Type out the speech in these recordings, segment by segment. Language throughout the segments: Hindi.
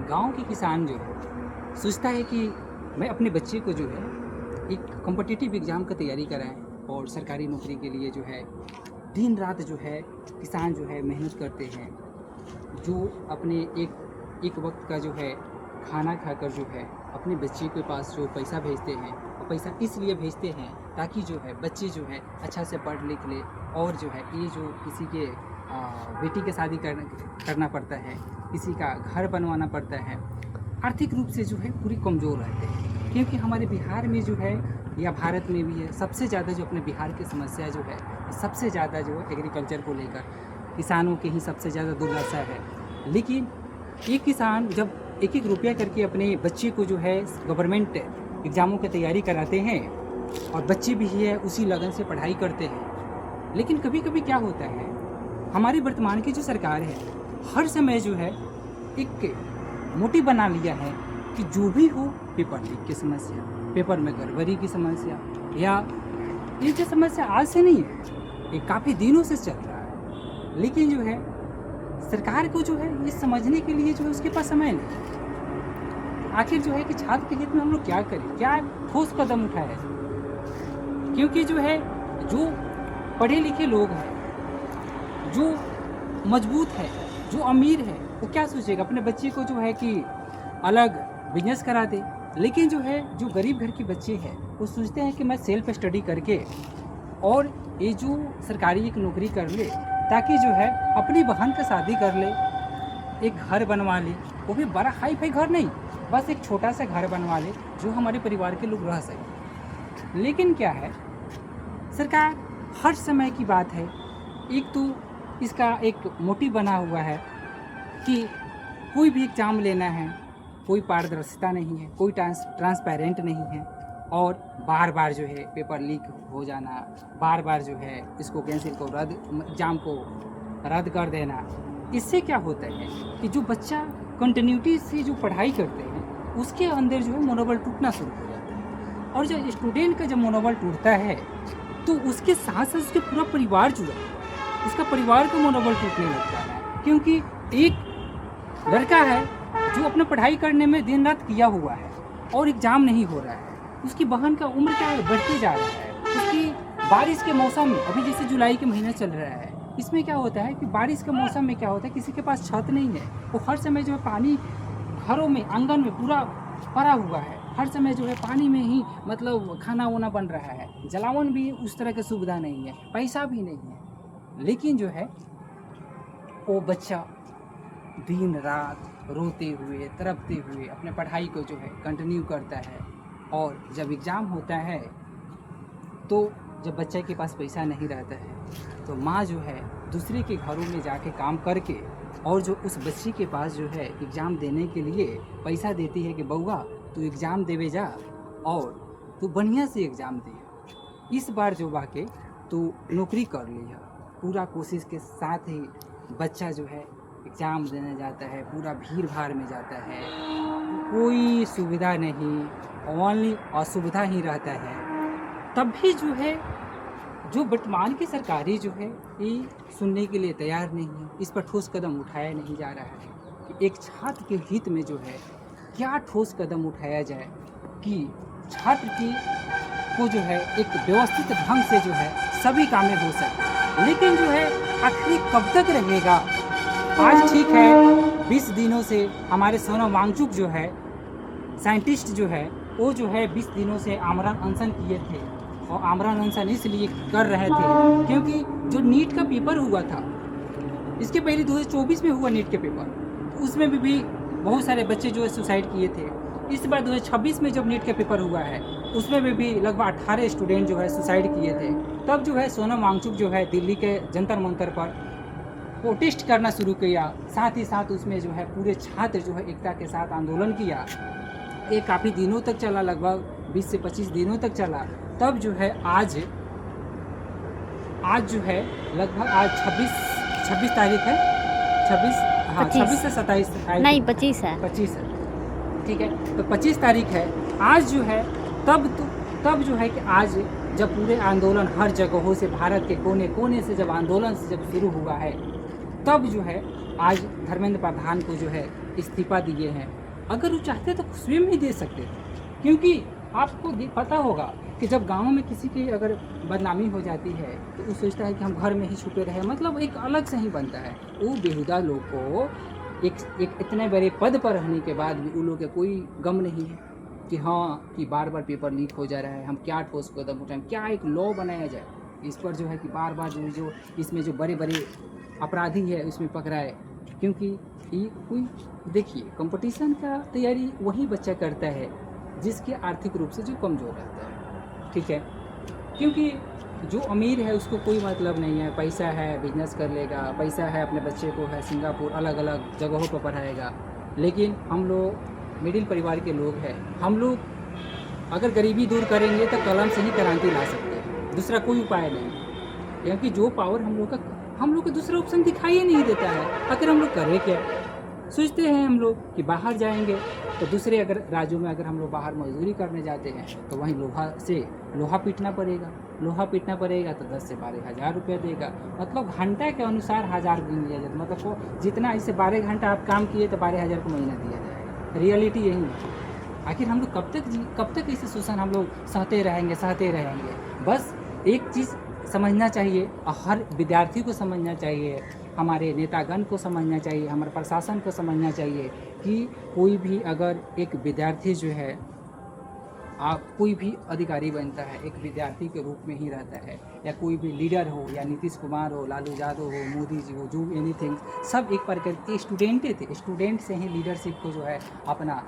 गांव के किसान जो है सोचता है कि मैं अपने बच्चे को जो है एक कॉम्पिटिटिव एग्ज़ाम का तैयारी कराएं और सरकारी नौकरी के लिए जो है दिन रात जो है किसान जो है मेहनत करते हैं, जो अपने एक वक्त का जो है खाना खाकर जो है अपने बच्चे के पास जो पैसा भेजते हैं, और पैसा इसलिए भेजते हैं ताकि जो है बच्चे जो है अच्छा से पढ़ लिख ले, और जो है ये जो किसी के बेटी के शादी करना पड़ता है, किसी का घर बनवाना पड़ता है, आर्थिक रूप से जो है पूरी कमज़ोर रहते हैं। क्योंकि हमारे बिहार में जो है या भारत में भी है, सबसे ज़्यादा जो अपने बिहार की समस्या जो है सबसे ज़्यादा जो है एग्रीकल्चर को लेकर किसानों की ही सबसे ज़्यादा दुर्दशा है। लेकिन एक किसान जब एक एक रुपया करके अपने बच्चे को जो है गवर्नमेंट एग्ज़ामों की तैयारी कराते हैं और बच्चे भी है उसी लगन से पढ़ाई करते हैं, लेकिन कभी कभी क्या होता है, हमारी वर्तमान की जो सरकार है हर समय जो है एक मोटिव बना लिया है कि जो भी हो पेपर लीक की समस्या, पेपर में गड़बड़ी की समस्या, या ये जो समस्या आज से नहीं है, ये काफ़ी दिनों से चल रहा है। लेकिन जो है सरकार को जो है ये समझने के लिए जो है उसके पास समय नहीं। आखिर जो है कि छात्र के हित में हम लोग क्या करें, क्या ठोस कदम उठाए, क्योंकि जो है जो पढ़े लिखे लोग हैं, जो मजबूत है, जो अमीर है, वो क्या सोचेगा, अपने बच्चे को जो है कि अलग बिजनेस करा दे। लेकिन जो है जो गरीब घर के बच्चे हैं वो सोचते हैं कि मैं सेल्फ स्टडी करके और ये जो सरकारी एक नौकरी कर ले ताकि जो है अपनी बहन का शादी कर ले, एक घर बनवा ले, वो भी बड़ा हाई फाई घर नहीं, बस एक छोटा सा घर बनवा ले जो हमारे परिवार के लोग रह सकें। लेकिन क्या है, सरकार हर समय की बात है, एक तो इसका एक मोटिव बना हुआ है कि कोई भी एग्ज़ाम लेना है, कोई पारदर्शिता नहीं है, कोई ट्रांसपेरेंट नहीं है, और बार बार जो है पेपर लीक हो जाना, बार बार जो है इसको कैंसिल को एग्ज़ाम को रद्द कर देना। इससे क्या होता है कि जो बच्चा कंटिन्यूटी से जो पढ़ाई करते हैं उसके अंदर जो है मनोबल टूटना शुरू हो जाता है, और जब स्टूडेंट का जब मनोबल टूटता है तो उसके साथ साथ उसके पूरा परिवार जुड़ा है, उसका परिवार का मनोबल टूटने लगता है। क्योंकि एक लड़का है जो अपना पढ़ाई करने में दिन रात किया हुआ है और एग्ज़ाम नहीं हो रहा है, उसकी बहन का उम्र क्या है बढ़ते जा रहा है, उसकी बारिश के मौसम में, अभी जैसे जुलाई के महीना चल रहा है, इसमें क्या होता है कि बारिश के मौसम में क्या होता है, किसी के पास छत नहीं है, वो हर समय जो है पानी घरों में आंगन में पूरा भरा हुआ है, हर समय जो है पानी में ही मतलब खाना वाना बन रहा है, जलावन भी उस तरह की सुविधा नहीं है, पैसा भी नहीं है। लेकिन जो है वो बच्चा दिन रात रोते हुए तड़पते हुए अपने पढ़ाई को जो है कंटिन्यू करता है, और जब एग्ज़ाम होता है तो जब बच्चे के पास पैसा नहीं रहता है तो माँ जो है दूसरे के घरों में जाके काम करके, और जो उस बच्चे के पास जो है एग्ज़ाम देने के लिए पैसा देती है कि बउआ तू एग्ज़ाम देवे जा और तू बढ़िया से एग्ज़ाम दे, इस बार जो बाके तू नौकरी कर लिया। पूरा कोशिश के साथ ही बच्चा जो है एग्ज़ाम देने जाता है, पूरा भीड़ भाड़ में जाता है, कोई सुविधा नहीं, ओनली असुविधा ही रहता है। तब भी जो है जो वर्तमान की सरकारी जो है ये सुनने के लिए तैयार नहीं है, इस पर ठोस कदम उठाया नहीं जा रहा है कि एक छात्र के हित में जो है क्या ठोस कदम उठाया जाए कि छात्र की को जो है एक व्यवस्थित ढंग से जो है सभी कामें हो सके। लेकिन जो है आखिर कब तक रहेगा। आज ठीक है 20 दिनों से हमारे सोनम वांगचुक जो है साइंटिस्ट जो है वो जो है 20 दिनों से आमरण अनशन किए थे, और आमरण अनशन इसलिए कर रहे थे क्योंकि जो नीट का पेपर हुआ था, इसके पहले 2024 में हुआ नीट के पेपर, उसमें भी बहुत सारे बच्चे जो है सुसाइड किए थे। इस बार 2026 में जब नीट का पेपर हुआ है उसमें भी लगभग 18 स्टूडेंट जो है सुसाइड किए थे। तब जो है सोनम वांगचुक जो है दिल्ली के जंतर मंतर पर प्रोटेस्ट करना शुरू किया, साथ ही साथ उसमें जो है पूरे छात्र जो है एकता के साथ आंदोलन किया। ये काफ़ी दिनों तक चला, लगभग 20 से 25 दिनों तक चला। तब जो है आज जो है लगभग आज 26 तारीख है, 26 से 27 नहीं 25 है, 25 है, ठीक है। तो 25 तारीख है आज जो है, तब जो है कि आज जब पूरे आंदोलन हर जगहों से, भारत के कोने कोने से जब आंदोलन से जब शुरू हुआ है, तब जो है आज धर्मेंद्र प्रधान को जो है इस्तीफा दिए हैं, अगर वो चाहते तो स्वयं ही दे सकते थे। क्योंकि आपको पता होगा कि जब गाँव में किसी की अगर बदनामी हो जाती है तो वो सोचता है कि हम घर में ही छुपे रहे, मतलब एक अलग से ही बनता है। वो बेहुदा लोग को एक इतने बड़े पद पर रहने के बाद भी उन लोग का कोई गम नहीं है कि हाँ कि बार बार पेपर लीक हो जा रहा है, हम क्या ठोस कदम उठाएं, क्या एक लॉ बनाया जाए इस पर जो है कि बार बार जो इसमें जो बड़े बड़े अपराधी है उसमें पकड़ाए। क्योंकि ये कोई देखिए कंपटीशन का तैयारी वही बच्चा करता है जिसके आर्थिक रूप से जो कमज़ोर रहता है, ठीक है। क्योंकि जो अमीर है उसको कोई मतलब नहीं है, पैसा है बिजनेस कर लेगा, पैसा है अपने बच्चे को है सिंगापुर अलग अलग जगहों पर पढ़ाएगा। लेकिन हम लोग मिडिल परिवार के लोग हैं, हम लोग अगर गरीबी दूर करेंगे तो कलम से ही क्रांति ला सकते हैं, दूसरा कोई उपाय नहीं। क्योंकि जो पावर हम लोग को दूसरा ऑप्शन दिखाई ही नहीं देता है। आखिर हम लोग करें क्या? सोचते हैं हम लोग कि बाहर जाएंगे तो दूसरे अगर राज्यों में अगर हम लोग बाहर मजदूरी करने जाते हैं तो वहीं लोहा पीटना पड़ेगा तो 10 से 12 हज़ार रुपया देगा, मतलब घंटा के अनुसार 1000 गिन लिया जाता, मतलब जितना इसे 12 घंटा आप काम किए तो 12,000 को महीना दिया जाएगा। रियलिटी यही है। आखिर हम लोग कब तक इसे शोषण हम लोग सहते रहेंगे। बस एक चीज़ समझना चाहिए और हर विद्यार्थी को समझना चाहिए, हमारे नेतागण को समझना चाहिए, हमारे प्रशासन को समझना चाहिए कि कोई भी अगर एक विद्यार्थी जो है आप कोई भी अधिकारी बनता है एक विद्यार्थी के रूप में ही रहता है, या कोई भी लीडर हो या नीतीश कुमार हो, लालू यादव हो, मोदी जी हो, जो एनीथिंग, सब एक प्रकार के स्टूडेंट थे। स्टूडेंट से ही लीडरशिप को जो है अपना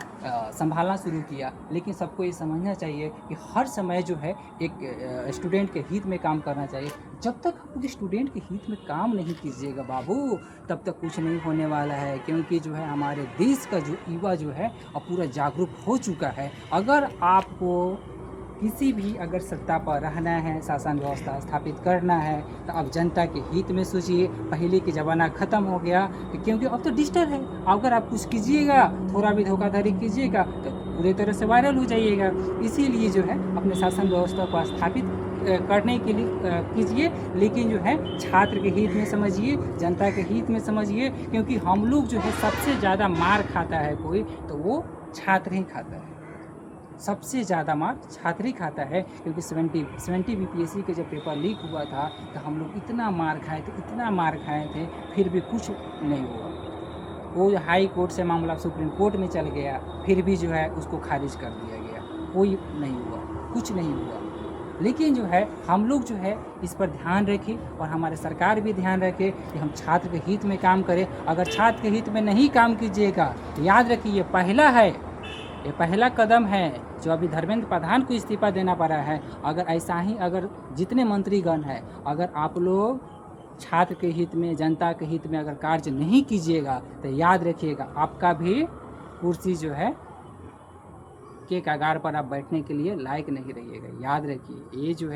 संभालना शुरू किया। लेकिन सबको ये समझना चाहिए कि हर समय जो है एक स्टूडेंट के हित में काम करना चाहिए। जब तक आप स्टूडेंट के हित में काम नहीं कीजिएगा बाबू, तब तक कुछ नहीं होने वाला है। क्योंकि जो है हमारे देश का जो युवा जो है अब पूरा जागरूक हो चुका है। अगर आपको किसी भी अगर सत्ता पर रहना है, शासन व्यवस्था स्थापित करना है, तो अब जनता के हित में सोचिए। पहले के ज़माना ख़त्म हो गया, क्योंकि अब तो डिजिटल है। अगर आप कुछ कीजिएगा, थोड़ा भी धोखाधड़ी कीजिएगा तो पूरी तरह से वायरल हो जाइएगा। इसीलिए जो है अपने शासन व्यवस्था को स्थापित करने के लिए कीजिए, लेकिन जो है छात्र के हित में समझिए, जनता के हित में समझिए। क्योंकि हम लोग जो है सबसे ज़्यादा मार खाता है कोई तो वो छात्र ही खाता है, सबसे ज़्यादा मार छात्र ही खाता है। क्योंकि 70 बीपीएससी के जब पेपर लीक हुआ था तो हम लोग इतना मार खाए थे, फिर भी कुछ नहीं हुआ। वो हाई कोर्ट से मामला सुप्रीम कोर्ट में चल गया, फिर भी जो है उसको खारिज कर दिया गया, कोई नहीं हुआ, कुछ नहीं हुआ। लेकिन जो है हम लोग जो है इस पर ध्यान रखें और हमारे सरकार भी ध्यान रखे कि हम छात्र के हित में काम करें। अगर छात्र के हित में नहीं काम कीजिएगा, याद रखिए ये पहला कदम है जो अभी धर्मेंद्र प्रधान को इस्तीफा देना पड़ा है। अगर ऐसा ही अगर जितने मंत्रीगण हैं, अगर आप लोग छात्र के हित में, जनता के हित में अगर कार्य नहीं कीजिएगा तो याद रखिएगा आपका भी कुर्सी जो है के कगार पर आप बैठने के लिए लायक नहीं रहिएगा। याद रखिए ये जो है